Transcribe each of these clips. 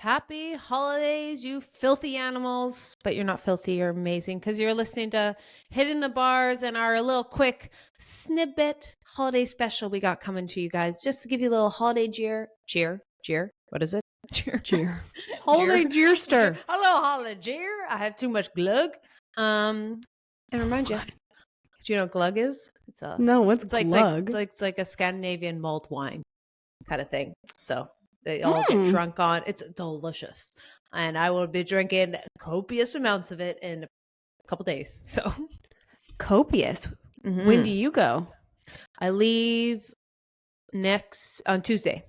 Happy holidays, you filthy animals. But you're not filthy, you're amazing because you're listening to Hitting the Bars and our little quick snippet holiday special we got coming to you guys. Just to give you a little holiday cheer. What is it? Cheer. Holiday jeerster. Hello, holiday cheer. I have too much glug. And remind you, do you know what glug is? It's glug? It's like a Scandinavian malt wine kind of thing. So they all get drunk on. It's delicious. And I will be drinking copious amounts of it in a couple days. So copious. Mm-hmm. When do you go? I leave on Tuesday.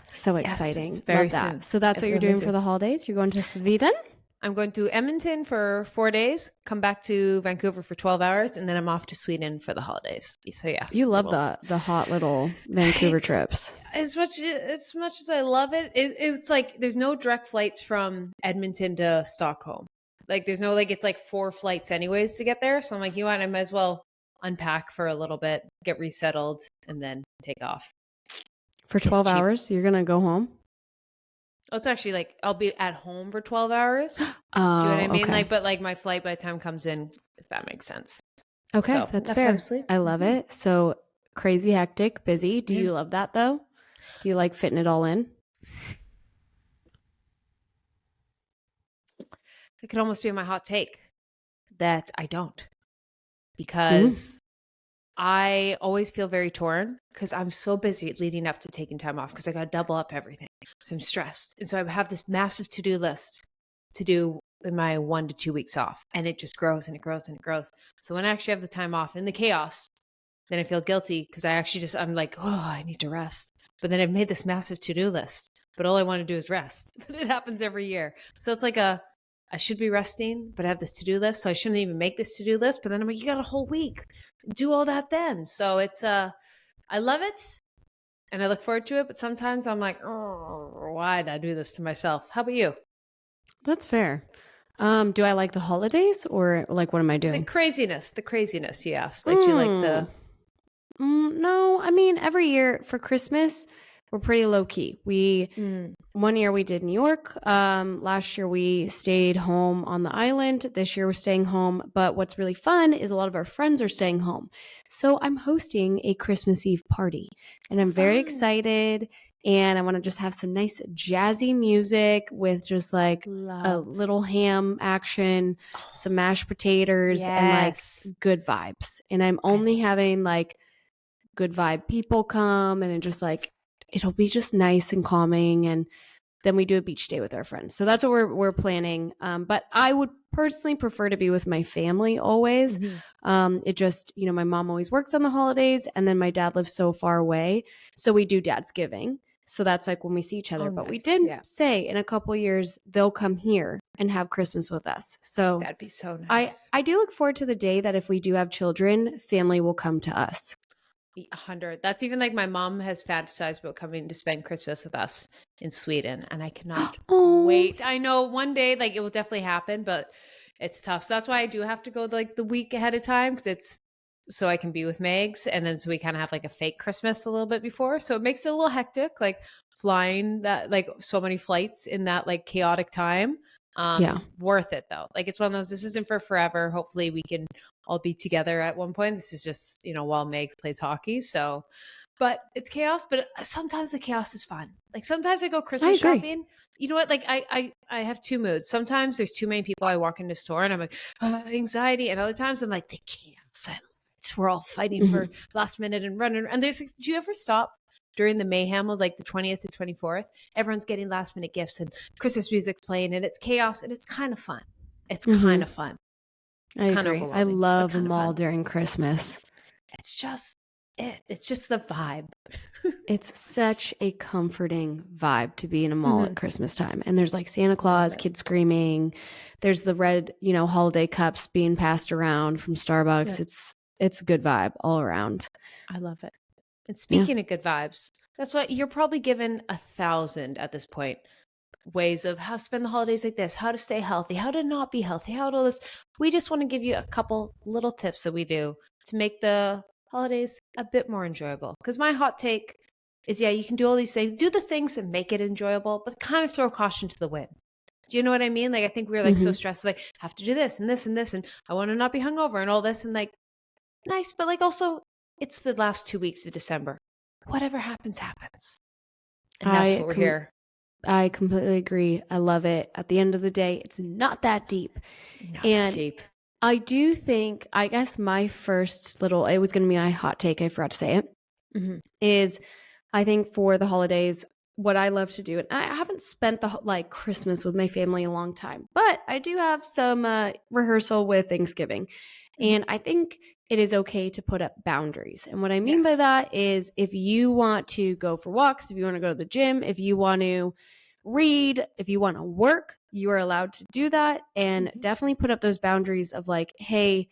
So exciting. Yes, very soon. So that's what you're doing for the holidays? You're going to Sweden? I'm going to Edmonton for 4 days, come back to Vancouver for 12 hours, and then I'm off to Sweden for the holidays. So yes. You love the hot little Vancouver trips. As much as I love it, it's like there's no direct flights from Edmonton to Stockholm. Like there's no it's like 4 flights anyways to get there. So I'm like, you know what, I might as well unpack for a little bit, get resettled, and then take off. For 12 hours, you're going to go home? Oh, it's actually like I'll be at home for 12 hours. Do you know what I mean? Okay. But my flight by the time comes in, if that makes sense. Okay, so, that's fair. I love it. So crazy, hectic, busy. Do you love that though? Do you like fitting it all in? It could almost be my hot take that I don't, because I always feel very torn because I'm so busy leading up to taking time off because I got to double up everything. So I'm stressed. And so I have this massive to-do list to do in my 1 to 2 weeks off. And it just grows and it grows and it grows. So when I actually have the time off in the chaos, then I feel guilty because I'm like, oh, I need to rest. But then I've made this massive to-do list, but all I want to do is rest. But it happens every year. So it's like I should be resting, but I have this to-do list. So I shouldn't even make this to-do list. But then I'm like, you got a whole week. Do all that then. So it's, I love it and I look forward to it. But sometimes I'm like, oh, why did I do this to myself? How about you? That's fair. Do I like the holidays or what am I doing? The craziness, you asked. Do you like the... No, I mean, every year for Christmas, we're pretty low key. One year we did New York. Last year we stayed home on the island. This year we're staying home. But what's really fun is a lot of our friends are staying home. So I'm hosting a Christmas Eve party and I'm very excited. And I want to just have some nice jazzy music with just a little ham action, some mashed potatoes and good vibes. And I'm only having good vibe people come and it just it'll be just nice and calming. And then we do a beach day with our friends. So that's what we're planning. But I would personally prefer to be with my family always. It just, my mom always works on the holidays and then my dad lives so far away. So we do Dadsgiving. So that's when we see each other. But we did say in a couple years, they'll come here and have Christmas with us. So that'd be so nice. I do look forward to the day that if we do have children, family will come to us. 100. That's even my mom has fantasized about coming to spend Christmas with us in Sweden, and I cannot wait. I know one day it will definitely happen, but it's tough. So that's why I do have to go the week ahead of time because it's so I can be with Megs, and then so we kind of have a fake Christmas a little bit before. So it makes it a little hectic, flying that so many flights in that chaotic time. Worth it though. It's one of those, this isn't for forever. Hopefully we can all be together at one point. This is just, while Megs plays hockey. So, but it's chaos, but sometimes the chaos is fun. Sometimes I go Christmas shopping. You know what? I have 2 moods. Sometimes there's too many people. I walk into the store and I'm like, anxiety. And other times I'm like, the chaos. I love it. We're all fighting for last minute and running. And do you ever stop during the mayhem of the 20th to 24th? Everyone's getting last minute gifts and Christmas music's playing and it's chaos and it's kind of fun. It's kind of fun. I agree. I love the mall during Christmas. It's just It's just the vibe. It's such a comforting vibe to be in a mall at Christmas time. And there's Santa Claus, kids screaming. There's the red, holiday cups being passed around from Starbucks. Yeah. It's a good vibe all around. I love it. And speaking of good vibes, that's why you're probably given 1,000 at this point ways of how to spend the holidays like this, how to stay healthy, how to not be healthy, how to all this. We just want to give you a couple little tips that we do to make the holidays a bit more enjoyable. Because my hot take is, yeah, you can do all these things, do the things that make it enjoyable, but kind of throw caution to the wind. Do you know what I mean? Like, I think we were like so stressed, like, have to do this and this and this, and I want to not be hungover and all this, and like, nice, but like also, it's the last 2 weeks of December. Whatever happens, happens. And that's what we're here. I completely agree. I love it. At the end of the day, it's not that deep. Not that deep. I do think, I guess my first little, it was going to be my hot take, I forgot to say it, is I think for the holidays, what I love to do, and I haven't spent the like Christmas with my family in a long time, but I do have some rehearsal with Thanksgiving. And I think it is okay to put up boundaries. And what I mean by that is if you want to go for walks, if you want to go to the gym, if you want to read, if you want to work, you are allowed to do that. And definitely put up those boundaries of like, hey,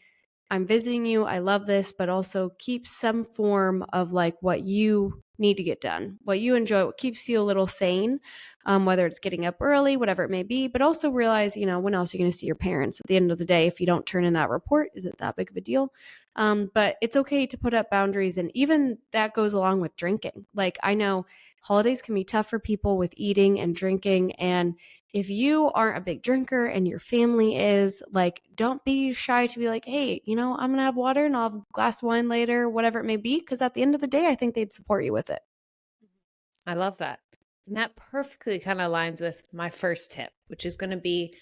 I'm visiting you. I love this, but also keep some form of like what you need to get done, what you enjoy, what keeps you a little sane, whether it's getting up early, whatever it may be, but also realize, when else are you going to see your parents at the end of the day? If you don't turn in that report, is it that big of a deal? But it's okay to put up boundaries. And even that goes along with drinking. Like I know holidays can be tough for people with eating and drinking. And if you aren't a big drinker and your family is, like, don't be shy to be like, hey, I'm going to have water and I'll have a glass of wine later, whatever it may be. Because at the end of the day, I think they'd support you with it. I love that. And that perfectly kind of aligns with my first tip, which is going to be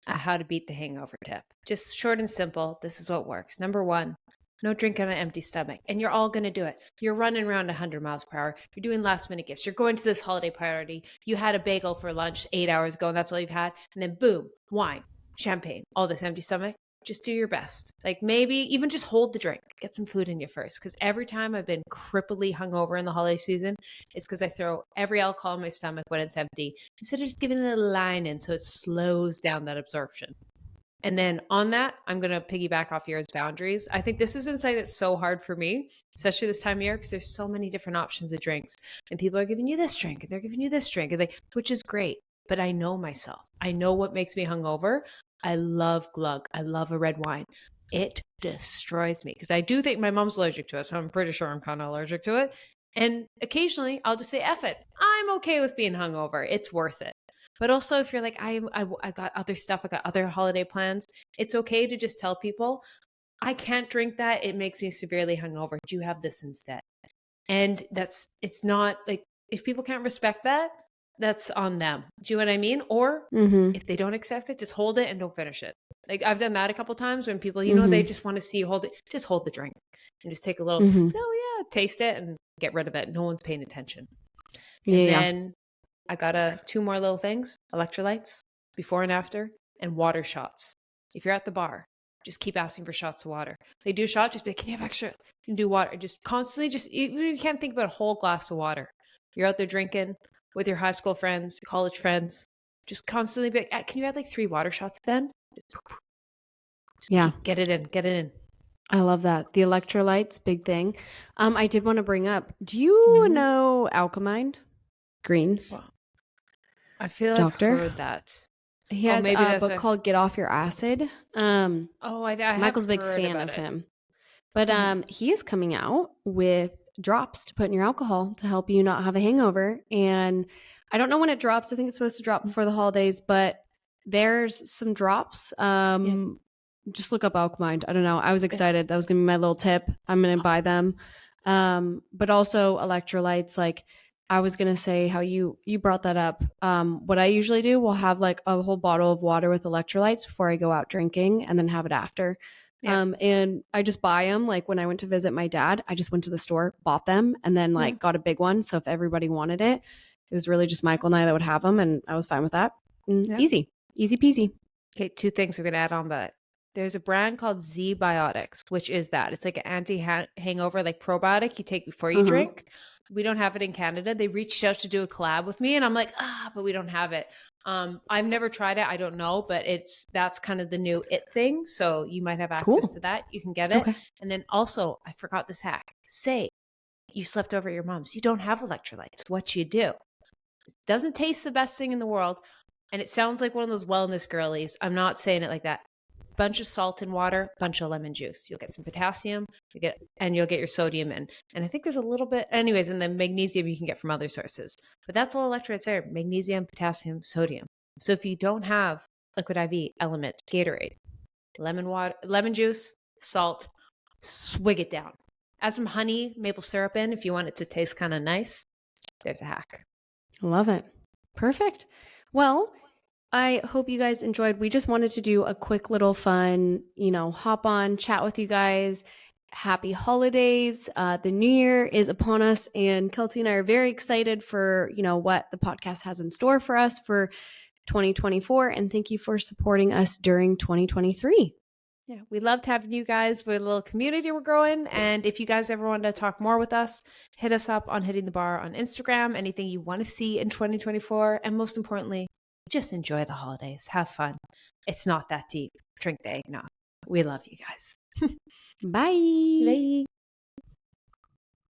a how to beat the hangover tip. Just short and simple. This is what works. Number 1, no drink on an empty stomach. And you're all going to do it. You're running around 100 miles per hour. You're doing last minute gifts. You're going to this holiday party. You had a bagel for lunch 8 hours ago and that's all you've had. And then boom, wine, champagne, all this empty stomach. Just do your best. Like maybe even just hold the drink. Get some food in you first. Because every time I've been cripply hungover in the holiday season, it's because I throw every alcohol in my stomach when it's empty instead of just giving it a line in so it slows down that absorption. And then on that, I'm going to piggyback off yours, boundaries. I think this is insight that's so hard for me, especially this time of year, because there's so many different options of drinks. And people are giving you this drink, and they're giving you this drink, and which is great. But I know myself. I know what makes me hungover. I love glug. I love a red wine. It destroys me because I do think my mom's allergic to it. So I'm pretty sure I'm kind of allergic to it. And occasionally I'll just say, F it. I'm okay with being hungover. It's worth it. But also if you're like, I got other stuff, I got other holiday plans, it's okay to just tell people, I can't drink that. It makes me severely hungover. Do you have this instead? And it's not like, if people can't respect that, that's on them. Do you know what I mean? Or if they don't accept it, just hold it and don't finish it. Like I've done that a couple times when people, they just want to see you hold it. Just hold the drink and just take a little, taste it and get rid of it. No one's paying attention. And then I got 2 more little things, electrolytes, before and after, and water shots. If you're at the bar, just keep asking for shots of water. They do a shot, just be like, can you have extra? You can do water. Just constantly, even if you can't think about a whole glass of water. You're out there drinking with your high school friends, college friends, just constantly be like, can you add like 3 water shots then? Just get it in. I love that. The electrolytes, big thing. I did want to bring up, do you know Alchemind Greens? Well, I feel like I've heard that. He has a book called Get Off Your Acid. Michael's a big fan of him. But he is coming out with drops to put in your alcohol to help you not have a hangover. And I don't know when it drops. I think it's supposed to drop before the holidays, but there's some drops. Just look up Alchemind. I don't know. I was excited. That was going to be my little tip. I'm going to buy them. But also electrolytes, like I was going to say how you brought that up. What I usually do, we'll have like a whole bottle of water with electrolytes before I go out drinking and then have it after. And I just buy them. Like when I went to visit my dad, I just went to the store, bought them, and then like got a big one. So if everybody wanted it, it was really just Michael and I that would have them, and I was fine with that. Easy peasy. Okay, 2 things we're going to add on, but there's a brand called Z Biotics, which is that. It's like an anti-hangover, like probiotic you take before you drink. We don't have it in Canada. They reached out to do a collab with me, and I'm like, but we don't have it. I've never tried it. I don't know, but that's kind of the new it thing. So you might have access to that. You can get it. Okay. And then also, I forgot this hack. Say you slept over at your mom's. You don't have electrolytes. What you do? It doesn't taste the best thing in the world. And it sounds like one of those wellness girlies. I'm not saying it like that. bunch of salt in water, bunch of lemon juice. You'll get some potassium, you'll get your sodium in. And I think there's a little bit, anyways, and the magnesium you can get from other sources. But that's all electrolytes there: magnesium, potassium, sodium. So if you don't have liquid IV, Element, Gatorade, lemon juice, salt, swig it down. Add some honey, maple syrup in if you want it to taste kind of nice. There's a hack. Love it. Perfect. Well, I hope you guys enjoyed. We just wanted to do a quick little fun, hop on, chat with you guys. Happy holidays. The new year is upon us, and Keltie and I are very excited for, what the podcast has in store for us for 2024. And thank you for supporting us during 2023. Yeah, we loved having you guys. We're a little community we're growing. And if you guys ever want to talk more with us, hit us up on Hitting the Bar on Instagram. Anything you want to see in 2024. And most importantly, just enjoy the holidays. Have fun. It's not that deep. Drink the eggnog. We love you guys. Bye. Bye.